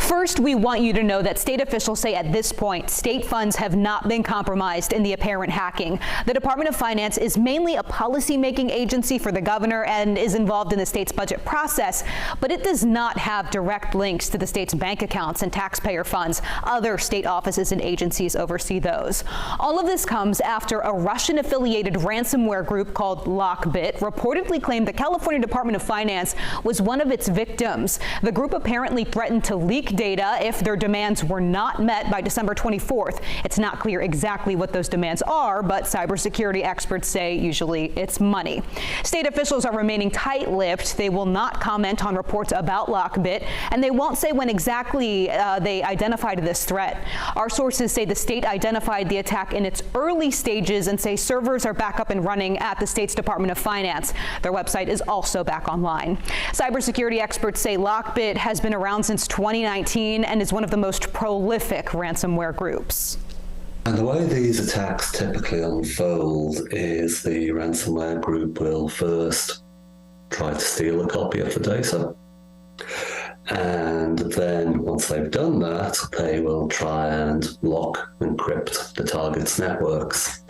First, we want you to know that state officials say at this point, state funds have not been compromised in the apparent hacking. The Department of Finance is mainly a policy-making agency for the governor and is involved in the state's budget process, but it does not have direct links to the state's bank accounts and taxpayer funds. Other state offices and agencies oversee those. All of this comes after a Russian-affiliated ransomware group called Lockbit reportedly claimed the California Department of Finance was one of its victims. The group apparently threatened to leak data if their demands were not met by December 24th. It's not clear exactly what those demands are, but cybersecurity experts say usually it's money. State officials are remaining tight-lipped. They will not comment on reports about Lockbit, and they won't say when exactly they identified this threat. Our sources say the state identified the attack in its early stages and say servers are back up and running at the state's Department of Finance. Their website is also back online. Cybersecurity experts say Lockbit has been around since 2019 and is one of the most prolific ransomware groups. And the way these attacks typically unfold is the ransomware group will first try to steal a copy of the data. And then once they've done that, they will try and lock and encrypt the target's networks.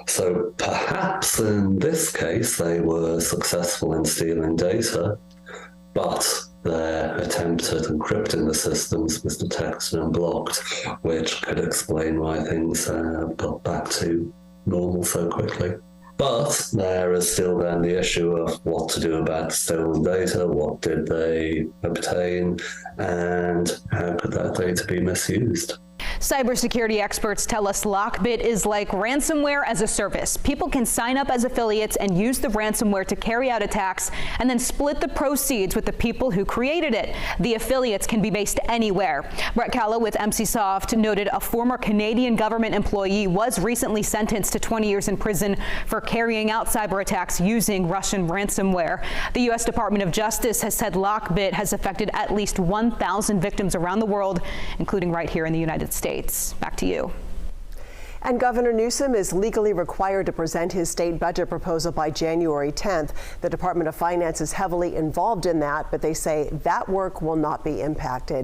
So perhaps in this case, they were successful in stealing data, but their attempt at encrypting the systems was detected and blocked, which could explain why things got back to normal so quickly. But there is still then the issue of what to do about stolen data, what did they obtain, and how could that data be misused? Cybersecurity experts tell us Lockbit is like ransomware as a service. People can sign up as affiliates and use the ransomware to carry out attacks and then split the proceeds with the people who created it. The affiliates can be based anywhere. Brett Calla with MCSoft noted a former Canadian government employee was recently sentenced to 20 years in prison for carrying out cyber attacks using Russian ransomware. The U.S. Department of Justice has said Lockbit has affected at least 1,000 victims around the world, including right here in the United States. Back to you. And Governor Newsom is legally required to present his state budget proposal by January 10th. The Department of Finance is heavily involved in that, but they say that work will not be impacted.